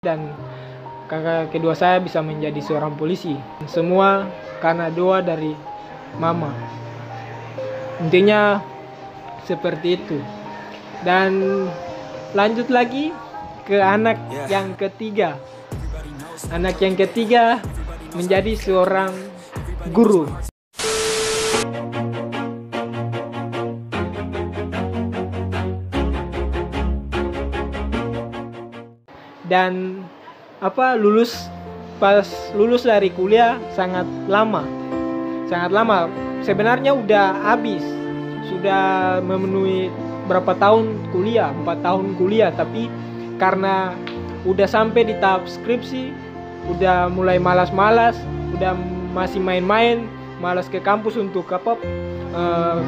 dan kakak kedua saya bisa menjadi seorang polisi. Semua karena doa dari mama. Intinya seperti itu. Dan lanjut lagi ke anak yang ketiga. Anak yang ketiga menjadi seorang guru. Dan pas lulus dari kuliah sangat lama. Sebenarnya udah habis, sudah memenuhi berapa tahun kuliah, 4 tahun kuliah, tapi karena udah sampai di tahap skripsi, udah mulai malas-malas, udah masih main-main, malas ke kampus untuk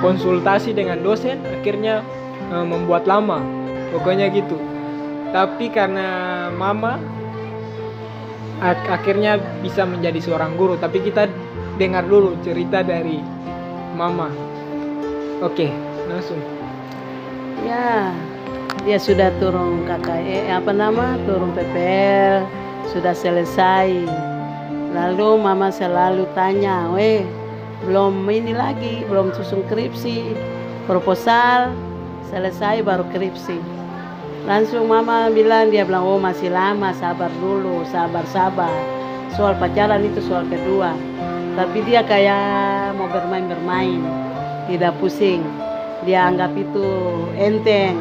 konsultasi dengan dosen, akhirnya membuat lama, pokoknya gitu. Tapi karena mama akhirnya bisa menjadi seorang guru. Tapi kita dengar dulu cerita dari mama. Oke, langsung. Ya, dia sudah turun turun PPL, sudah selesai. Lalu mama selalu tanya, belum ini lagi, belum susun skripsi, proposal, selesai baru skripsi. Langsung mama bilang, oh masih lama, sabar dulu, sabar. Soal pacaran itu soal kedua. Tapi dia kayak mau bermain, tidak pusing. Dia anggap itu enteng.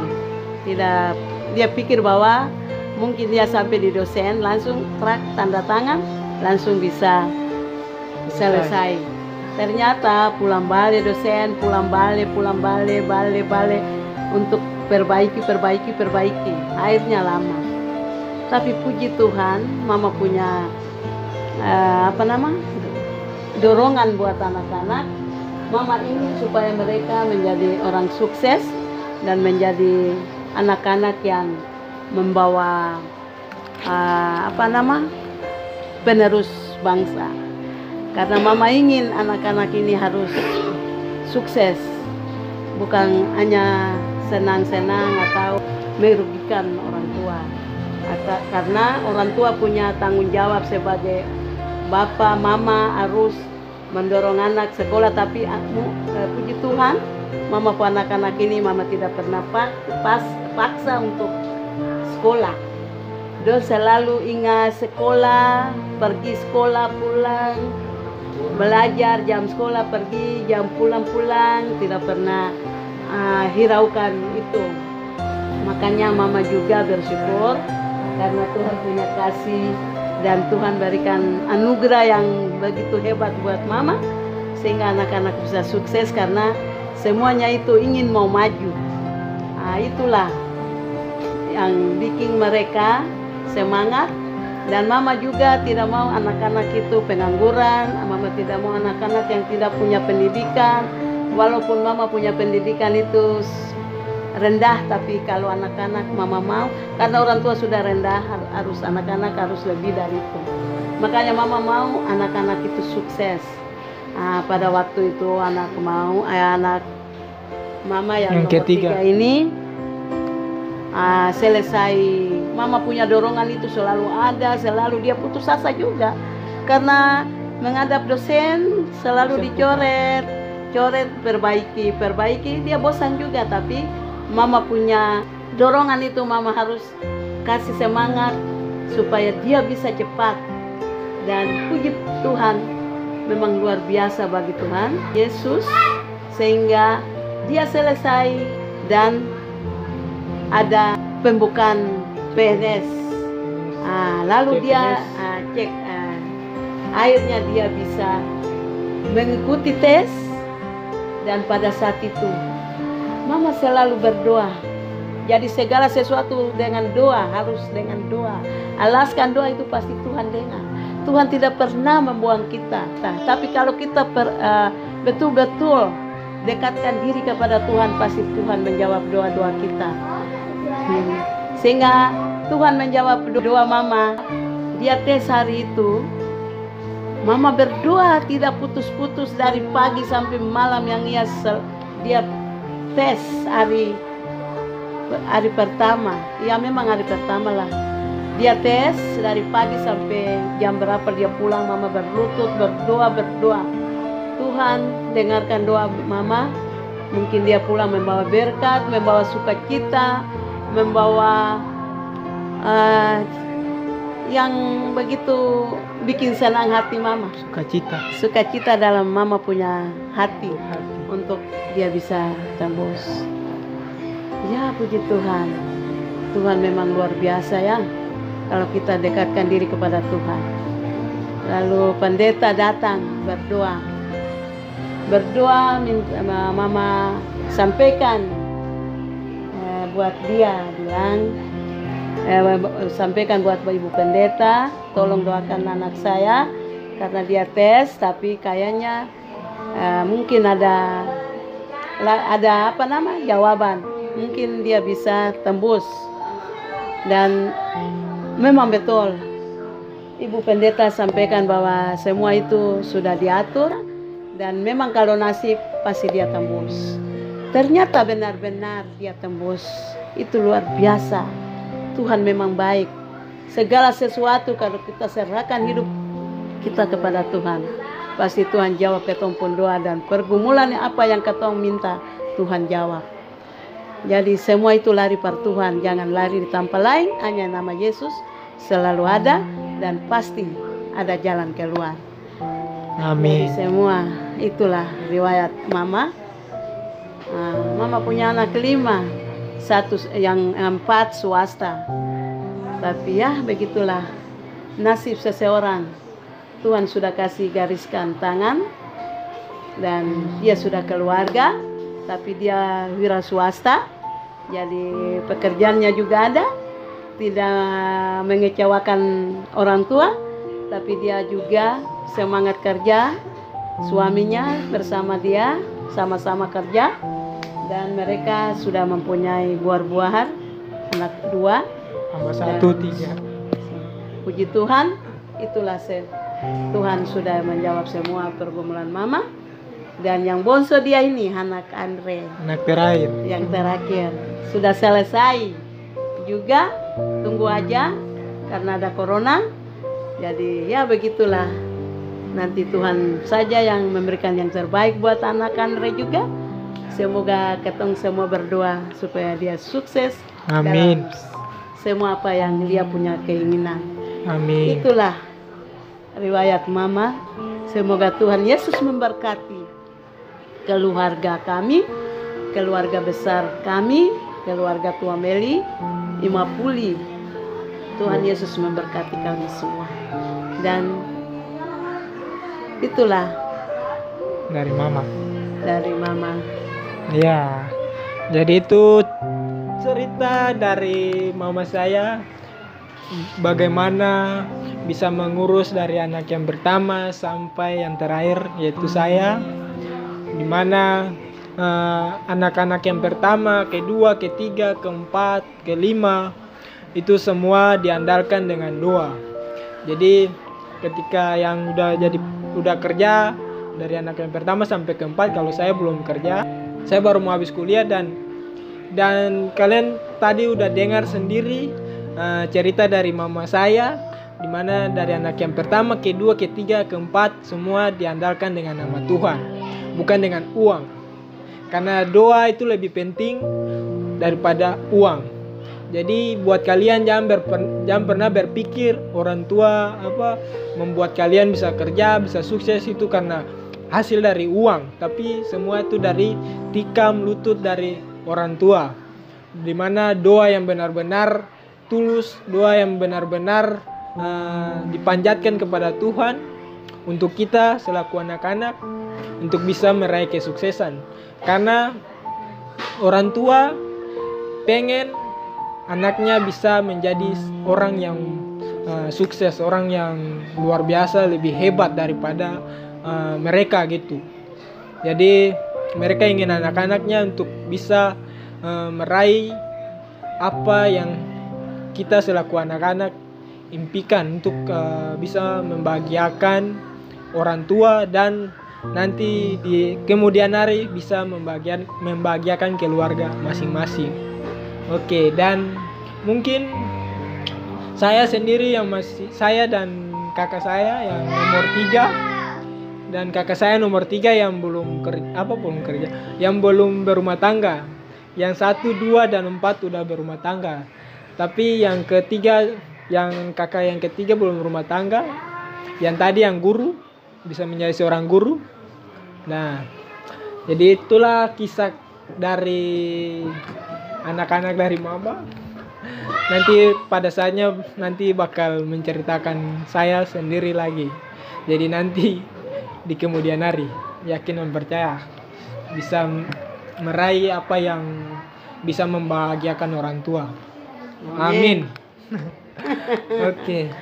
Tidak, dia pikir bahwa mungkin dia sampai di dosen, langsung tanda tangan, langsung bisa selesai. Ternyata pulang balik dosen, pulang balik untuk perbaiki. Akhirnya lama. Tapi puji Tuhan, mama punya dorongan buat anak-anak. Mama ingin supaya mereka menjadi orang sukses dan menjadi anak-anak yang membawa penerus bangsa. Karena mama ingin anak-anak ini harus sukses, bukan hanya senang-senang atau merugikan orang tua. Karena orang tua punya tanggung jawab sebagai bapak, mama harus mendorong anak sekolah. Tapi puji Tuhan, mama pun anak-anak ini mama tidak pernah paksa untuk sekolah. Dia selalu ingat sekolah, pergi sekolah, pulang, belajar, jam sekolah pergi, jam pulang, tidak pernah hiraukan itu. Makanya mama juga bersyukur karena Tuhan punya kasih dan Tuhan berikan anugerah yang begitu hebat buat mama, sehingga anak-anak bisa sukses karena semuanya itu ingin mau maju. Itulah yang bikin mereka semangat. Dan mama juga tidak mau anak-anak itu pengangguran. Mama tidak mau anak-anak yang tidak punya pendidikan. Walaupun mama punya pendidikan itu rendah, tapi kalau anak-anak mama mau, karena orang tua sudah rendah, harus anak-anak harus lebih dari itu. Makanya mama mau anak-anak itu sukses. Pada waktu itu anak mama yang ketiga ini selesai. Mama punya dorongan itu selalu ada, selalu dia putus asa juga karena menghadap dosen selalu dicoret, perbaiki, dia bosan juga. Tapi mama punya dorongan itu, mama harus kasih semangat supaya dia bisa cepat. Dan puji Tuhan, memang luar biasa bagi Tuhan Yesus, sehingga dia selesai dan ada pembukaan PNS. Lalu dia cek, akhirnya dia bisa mengikuti tes. Dan pada saat itu mama selalu berdoa. Jadi segala sesuatu dengan doa, harus dengan doa. Alaskan doa itu pasti Tuhan dengar. Tuhan tidak pernah membuang kita. Tapi kalau kita betul-betul dekatkan diri kepada Tuhan, pasti Tuhan menjawab doa-doa kita. Sehingga Tuhan menjawab doa mama. Dia tes hari itu, mama berdoa tidak putus-putus dari pagi sampai malam yang dia tes hari pertama. Ya memang hari pertama lah. Dia tes dari pagi sampai jam berapa dia pulang, mama berlutut berdoa. Tuhan dengarkan doa mama. Mungkin dia pulang membawa berkat, membawa sukacita, membawa yang begitu bikin senang hati mama. Sukacita dalam mama punya hati untuk dia bisa tembus. Ya puji Tuhan. Tuhan memang luar biasa ya, kalau kita dekatkan diri kepada Tuhan. Lalu pendeta datang berdoa minta mama sampaikan buat dia, bilang sampaikan buat ibu pendeta, tolong doakan anak saya karena dia tes tapi kayaknya mungkin ada jawaban, mungkin dia bisa tembus. Dan memang betul ibu pendeta sampaikan bahwa semua itu sudah diatur dan memang kalau nasib pasti dia tembus. Ternyata benar-benar dia tembus. Itu luar biasa. Tuhan memang baik. Segala sesuatu kalau kita serahkan hidup kita kepada Tuhan, pasti Tuhan jawab ketong pun doa, dan pergumulan apa yang ketong minta Tuhan jawab. Jadi semua itu lari per Tuhan, jangan lari di tempat lain, hanya nama Yesus selalu ada dan pasti ada jalan keluar. Amin. Jadi semua itulah riwayat mama. Mama punya anak 5, 4 swasta. Tapi ya begitulah nasib seseorang. Tuhan sudah kasih gariskan tangan dan dia sudah keluarga, tapi dia wira swasta. Jadi pekerjaannya juga ada, tidak mengecewakan orang tua, tapi dia juga semangat kerja. Suaminya bersama dia sama-sama kerja dan mereka sudah mempunyai buah-buahan, anak 2 tambah 1 3. Puji Tuhan, itulah Tuhan sudah menjawab semua pergumulan mama. Dan yang bonso dia ini anak Andre, anak terakhir, yang terakhir sudah selesai juga, tunggu aja karena ada corona. Jadi ya begitulah, nanti Tuhan saja yang memberikan yang terbaik buat anak Andre juga. Semoga ketong semua berdoa supaya dia sukses. Amin. Dalam semua apa yang dia punya keinginan. Amin. Itulah riwayat mama. Semoga Tuhan Yesus memberkati keluarga kami, keluarga besar kami, keluarga tua Meli, Imapuli. Tuhan Yesus memberkati kami semua. Dan itulah dari mama. Ya, jadi itu cerita dari mama saya, bagaimana bisa mengurus dari anak yang pertama sampai yang terakhir, yaitu saya, dimana anak-anak yang pertama, kedua, ketiga, keempat, kelima itu semua diandalkan dengan doa. Jadi ketika yang udah kerja dari anak yang pertama sampai keempat, kalau saya belum kerja, saya baru mau habis kuliah, dan kalian tadi udah dengar sendiri cerita dari mama saya, dimana dari anak yang pertama, kedua, ketiga, keempat semua diandalkan dengan nama Tuhan, bukan dengan uang. Karena doa itu lebih penting daripada uang. Jadi buat kalian jangan pernah berpikir orang tua membuat kalian bisa kerja, bisa sukses itu karena hasil dari uang, tapi semua itu dari tikam lutut dari orang tua. Dimana doa yang benar-benar tulus, doa yang benar-benar dipanjatkan kepada Tuhan untuk kita selaku anak-anak untuk bisa meraih kesuksesan. Karena orang tua pengen anaknya bisa menjadi orang yang sukses, orang yang luar biasa, lebih hebat daripada mereka gitu. Jadi mereka ingin anak-anaknya untuk bisa meraih apa yang kita selaku anak-anak impikan, untuk bisa membahagiakan orang tua dan nanti di kemudian hari bisa membahagiakan keluarga masing-masing. Oke, dan mungkin saya sendiri yang masih, saya dan kakak saya yang nomor 3 dan kakak saya nomor 3 yang belum kerja, yang belum berumah tangga. Yang 1, 2 dan 4 udah berumah tangga. Tapi yang ketiga, yang kakak yang ketiga belum berumah tangga. Yang tadi yang guru, bisa menjadi seorang guru. Nah, jadi itulah kisah dari anak-anak dari mama. Nanti pada saatnya nanti bakal menceritakan saya sendiri lagi. Jadi nanti di kemudian hari, yakin dan percaya bisa meraih apa yang bisa membahagiakan orang tua. Amin. Oke.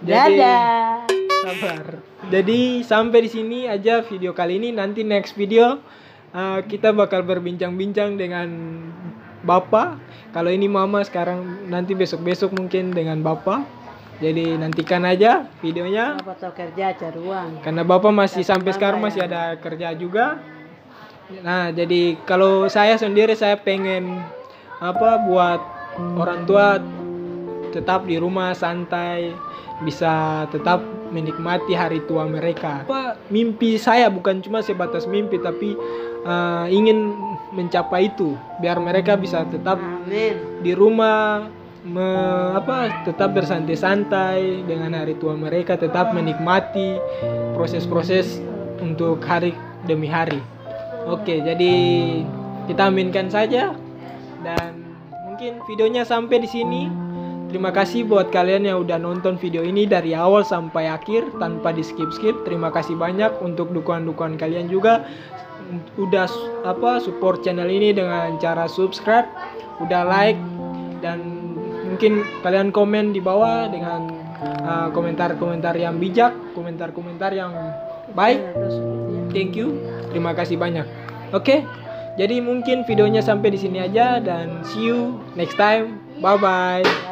Jadi Dadah. sabar. Jadi sampai di sini aja video kali ini. Nanti next video kita bakal berbincang-bincang dengan Bapak. Kalau ini Mama sekarang, nanti besok-besok mungkin dengan Bapak. Jadi nantikan aja videonya. Apa tahu kerja cari uang. Karena Bapak masih Kata sampai Mama sekarang ya. masih ada kerja juga. Nah, jadi kalau saya sendiri saya pengen buat orang tua tetap di rumah santai, bisa tetap menikmati hari tua mereka. Mimpi saya bukan cuma sebatas mimpi, tapi ingin mencapai itu biar mereka bisa tetap Amin. di rumah tetap bersantai-santai dengan hari tua mereka, tetap menikmati proses-proses untuk hari demi hari. Oke, jadi kita aminkan saja dan mungkin videonya sampai di sini. Terima kasih buat kalian yang udah nonton video ini dari awal sampai akhir tanpa di skip-skip. Terima kasih banyak untuk dukungan-dukungan kalian juga. Udah support channel ini dengan cara subscribe, udah like, dan mungkin kalian komen di bawah dengan komentar-komentar yang bijak, komentar-komentar yang baik. Thank you, terima kasih banyak. Oke, jadi mungkin videonya sampai di sini aja dan see you next time. Bye bye.